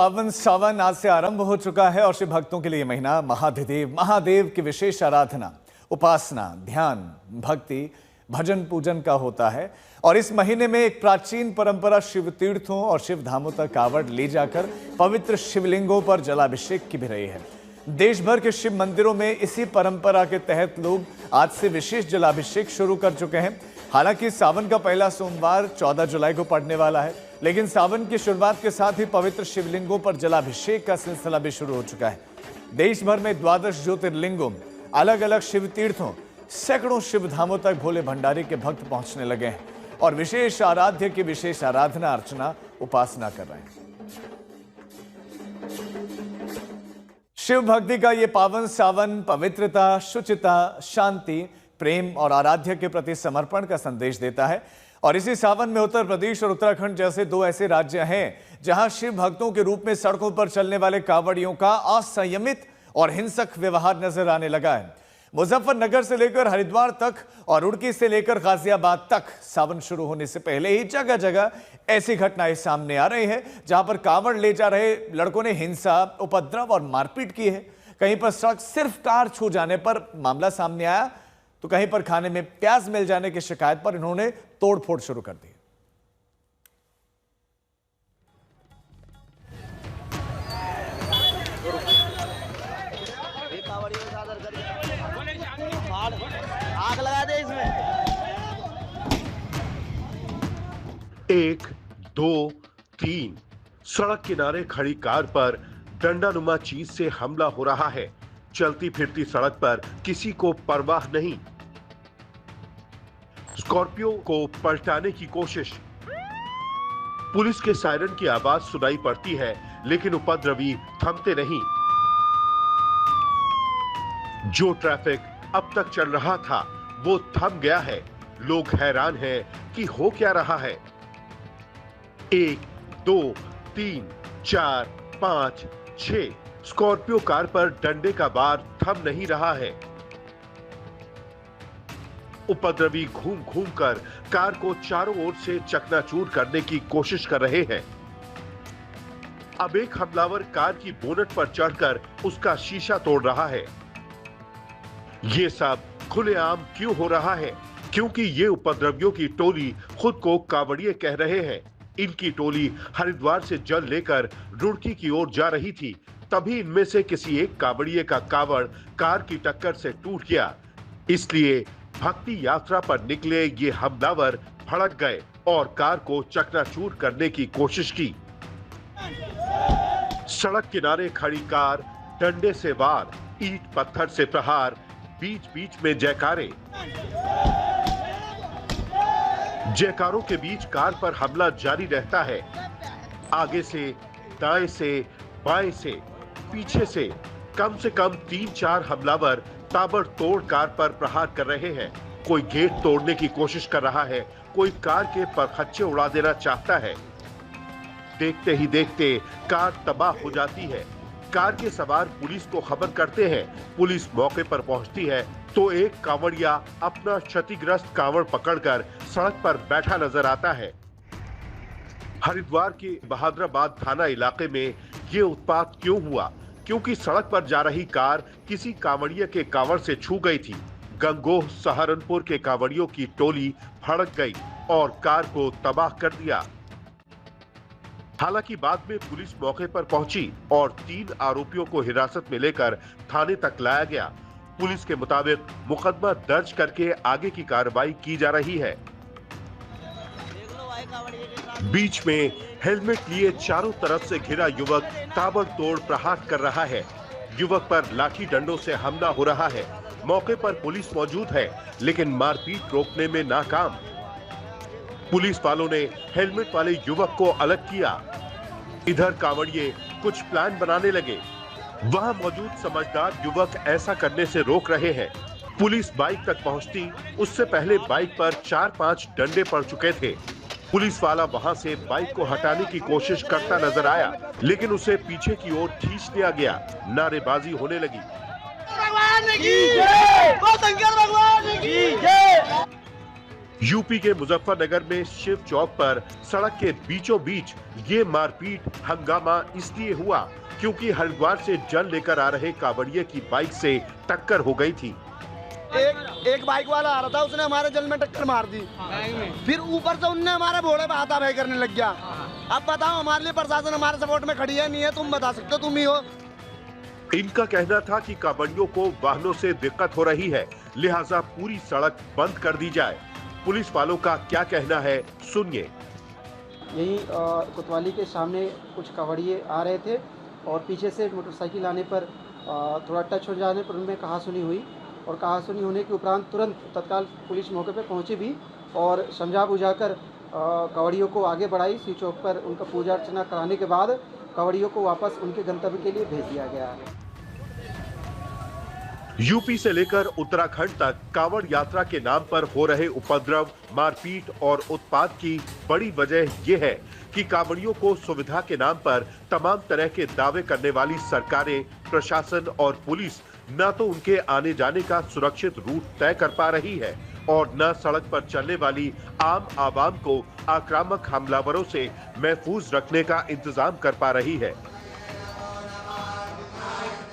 पावन सावन आज से आरंभ हो चुका है और शिव भक्तों के लिए महीना महादेव की विशेष आराधना, उपासना, ध्यान, भक्ति, भजन पूजन का होता है। और इस महीने में एक प्राचीन परंपरा शिव तीर्थों और शिव धामों तक कावड़ ले जाकर पवित्र शिवलिंगों पर जलाभिषेक की भी रही है। देश भर के शिव मंदिरों में इसी परंपरा के तहत लोग आज से विशेष जलाभिषेक शुरू कर चुके हैं। हालांकि सावन का पहला सोमवार 14 जुलाई को पड़ने वाला है, लेकिन सावन की शुरुआत के साथ ही पवित्र शिवलिंगों पर जलाभिषेक का सिलसिला भी शुरू हो चुका है। देश भर में 12 ज्योतिर्लिंगों, अलग अलग शिव तीर्थों, सैकड़ों शिव धामों तक भोले भंडारी के भक्त पहुंचने लगे हैं और विशेष आराध्य की विशेष आराधना, अर्चना, उपासना कर रहे हैं। शिव भक्ति का ये पावन सावन पवित्रता, शुचिता, शांति, प्रेम और आराध्य के प्रति समर्पण का संदेश देता है। और इसी सावन में उत्तर प्रदेश और उत्तराखंड जैसे दो ऐसे राज्य हैं जहां शिव भक्तों के रूप में सड़कों पर चलने वाले कांवड़ियों का असंयमित और हिंसक व्यवहार नजर आने लगा है। मुजफ्फरनगर से लेकर हरिद्वार तक और रुड़की से लेकर गाजियाबाद तक सावन शुरू होने से पहले ही जगह जगह ऐसी घटनाएं सामने आ रही है जहां पर कांवड़ ले जा रहे लड़कों ने हिंसा, उपद्रव और मारपीट की है। कहीं पर सड़क सिर्फ कार छू जाने पर मामला सामने आया, तो कहीं पर खाने में प्याज मिल जाने की शिकायत पर इन्होंने तोड़फोड़ शुरू कर दी। आग लगा दे इसमें। 1, 2, 3 सड़क किनारे खड़ी कार पर डंडानुमा चीज से हमला हो रहा है। चलती फिरती सड़क पर किसी को परवाह नहीं। स्कॉर्पियो को पलटाने की कोशिश। पुलिस के सायरन की आवाज सुनाई पड़ती है, लेकिन उपद्रवी थमते नहीं। जो ट्रैफिक अब तक चल रहा था वो थम गया है। लोग हैरान हैं कि हो क्या रहा है। 1, 2, 3, 4, 5, 6 स्कॉर्पियो कार पर डंडे का वार थम नहीं रहा है। उपद्रवी घूम घूम कर कार को चारों ओर से चकनाचूर करने की कोशिश कर रहे हैं। अब एक हमलावर कार की बोनट पर चढ़कर उसका शीशा तोड़ रहा है। ये सब खुलेआम क्यों हो रहा है? क्योंकि ये उपद्रवियों की टोली खुद को कांवड़िए कह रहे हैं। इनकी टोली हरिद्वार से जल लेकर रुड़की की ओर जा रही थी, तभी इनमें से किसी एक कांवड़िए का कावड़ कार की टक्कर से टूट गया। इसलिए भक्ति यात्रा पर निकले ये हमलावर भड़क गए और कार को चकनाचूर करने की कोशिश की। सड़क किनारे खड़ी कार, डंडे से वार, ईंट पत्थर से प्रहार, बीच बीच में जयकारे। जयकारों के बीच कार पर हमला जारी रहता है। आगे से, दाएं से, बाएं से, पीछे से कम 3-4 हमलावर ताबड़तोड़ कार पर प्रहार कर रहे हैं। कोई गेट तोड़ने की कोशिश कर रहा है, कोई कार के परखच्चे उड़ा देना चाहता है। देखते ही देखते कार तबाह हो जाती है। कार के सवार पुलिस को खबर करते हैं। पुलिस मौके पर पहुंचती है तो एक कांवड़िया अपना क्षतिग्रस्त कांवड़ पकड़कर सड़क पर बैठा नजर आता है। हरिद्वार के बहादुराबाद थाना इलाके में ये उत्पात क्यों हुआ? क्योंकि सड़क पर जा रही कार किसी कांवड़िया के कांवड़ से छू गई थी। गंगोह सहारनपुर के कांवड़ियों की टोली भड़क गई और कार को तबाह कर दिया। हालांकि बाद में पुलिस मौके पर पहुंची और 3 आरोपियों को हिरासत में लेकर थाने तक लाया गया। पुलिस के मुताबिक मुकदमा दर्ज करके आगे की कार्रवाई की जा रही है। बीच में हेलमेट लिए चारों तरफ से घिरा युवक ताबड़तोड़ प्रहार कर रहा है। युवक पर लाठी डंडों से हमला हो रहा है। मौके पर पुलिस मौजूद है, लेकिन मारपीट रोकने में नाकाम। पुलिस वालों ने हेलमेट वाले युवक को अलग किया। इधर कांवड़िए कुछ प्लान बनाने लगे। वहां मौजूद समझदार युवक ऐसा करने से रोक रहे हैं। पुलिस बाइक तक पहुंचती उससे पहले बाइक पर 4-5 डंडे पड़ चुके थे। पुलिस वाला वहां से बाइक को हटाने की कोशिश करता नजर आया, लेकिन उसे पीछे की ओर खींच लिया गया। नारेबाजी होने लगी। यूपी के मुजफ्फरनगर में शिव चौक पर सड़क के बीचों बीच ये मारपीट हंगामा इसलिए हुआ क्योंकि हरिद्वार से जल लेकर आ रहे कांवड़िये की बाइक से टक्कर हो गई थी। एक बाइक वाला आ रहा था, उसने हमारे जल में टक्कर मार दी, फिर ऊपर से उनने हमारे घोड़े पे हाथापाई करने लग गया। अब बताओ, हमारे लिए प्रशासन हमारे सपोर्ट में खड़ी है नहीं है, तुम बता सकते हो, तुम ही हो। इनका कहना था कि कांवड़ियों को वाहनों से दिक्कत हो रही है, लिहाजा पूरी सड़क बंद कर दी जाए। पुलिस वालों का क्या कहना है, सुनिए। यही कोतवाली के सामने कुछ कांवड़िये आ रहे थे और पीछे से मोटरसाइकिल आने पर थोड़ा टच हो जाने पर उनमें कहासुनी हुई और कहासुनी होने के उपरांत तुरंत तत्काल पुलिस मौके पर पहुंची भी और समझा बुझाकर कांवड़ियों को आगे बढ़ाई। सी चौक पर उनका पूजा अर्चना कराने के बाद कांवड़ियों को वापस उनके गंतव्य के लिए भेज दिया गया है। यूपी से लेकर उत्तराखंड तक कांवड़ यात्रा के नाम पर हो रहे उपद्रव, मारपीट और उत्पात की बड़ी वजह यह है कि कांवड़ियों को सुविधा के नाम पर तमाम तरह के दावे करने वाली सरकारें, प्रशासन और पुलिस न तो उनके आने जाने का सुरक्षित रूट तय कर पा रही है और न सड़क पर चलने वाली आम आवाम को आक्रामक हमलावरों से महफूज रखने का इंतजाम कर पा रही है।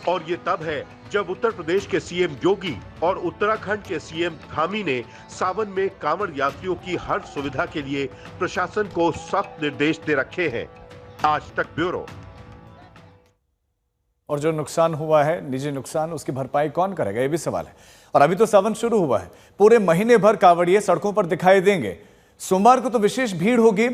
और ये तब है जब उत्तर प्रदेश के सीएम योगी और उत्तराखंड के सीएम धामी ने सावन में कांवड़ यात्रियों की हर सुविधा के लिए प्रशासन को सख्त निर्देश दे रखे हैं। आज तक ब्यूरो। और जो नुकसान हुआ है, निजी नुकसान, उसकी भरपाई कौन करेगा, ये भी सवाल है। और अभी तो सावन शुरू हुआ है, पूरे महीने भर कांवड़िये सड़कों पर दिखाई देंगे। सोमवार को तो विशेष भीड़ होगी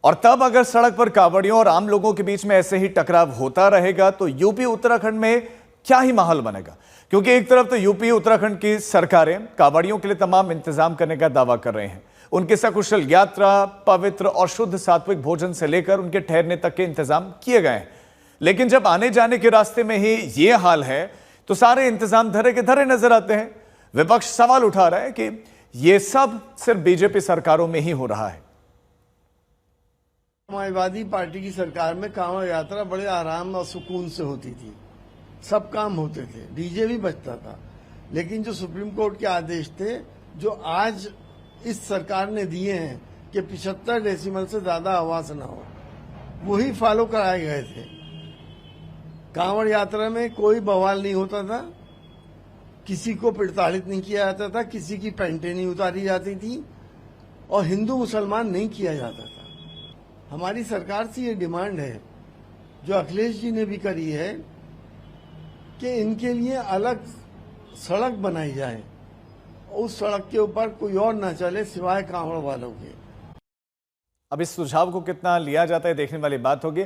और तब अगर सड़क पर कांवड़ियों और आम लोगों के बीच में ऐसे ही टकराव होता रहेगा तो यूपी उत्तराखंड में क्या ही माहौल बनेगा। क्योंकि एक तरफ तो यूपी उत्तराखंड की सरकारें कांवड़ियों के लिए तमाम इंतजाम करने का दावा कर रहे हैं, उनके सकुशल यात्रा, पवित्र और शुद्ध सात्विक भोजन से लेकर उनके ठहरने तक के इंतजाम किए गए हैं। लेकिन जब आने जाने के रास्ते में ही ये हाल है तो सारे इंतजाम धरे के धरे नजर आते हैं। विपक्ष सवाल उठा रहा है कि ये सब सिर्फ बीजेपी सरकारों में ही हो रहा है। समाजवादी पार्टी की सरकार में कांवड़ यात्रा बड़े आराम और सुकून से होती थी, सब काम होते थे, डीजे भी बजता था। लेकिन जो सुप्रीम कोर्ट के आदेश थे जो आज इस सरकार ने दिए हैं कि 75 डेसिमल से ज्यादा आवाज न हो, वही फॉलो कराए गए थे। कांवड़ यात्रा में कोई बवाल नहीं होता था, किसी को प्रताड़ित नहीं किया जाता था, किसी की पैंटें नहीं उतारी जाती थी और हिंदू मुसलमान नहीं किया जाता था। हमारी सरकार से ये डिमांड है जो अखिलेश जी ने भी करी है कि इनके लिए अलग सड़क बनाई जाए, उस सड़क के ऊपर कोई और ना चले सिवाय कांवड़ वालों के। अब इस सुझाव को कितना लिया जाता है देखने वाली बात होगी।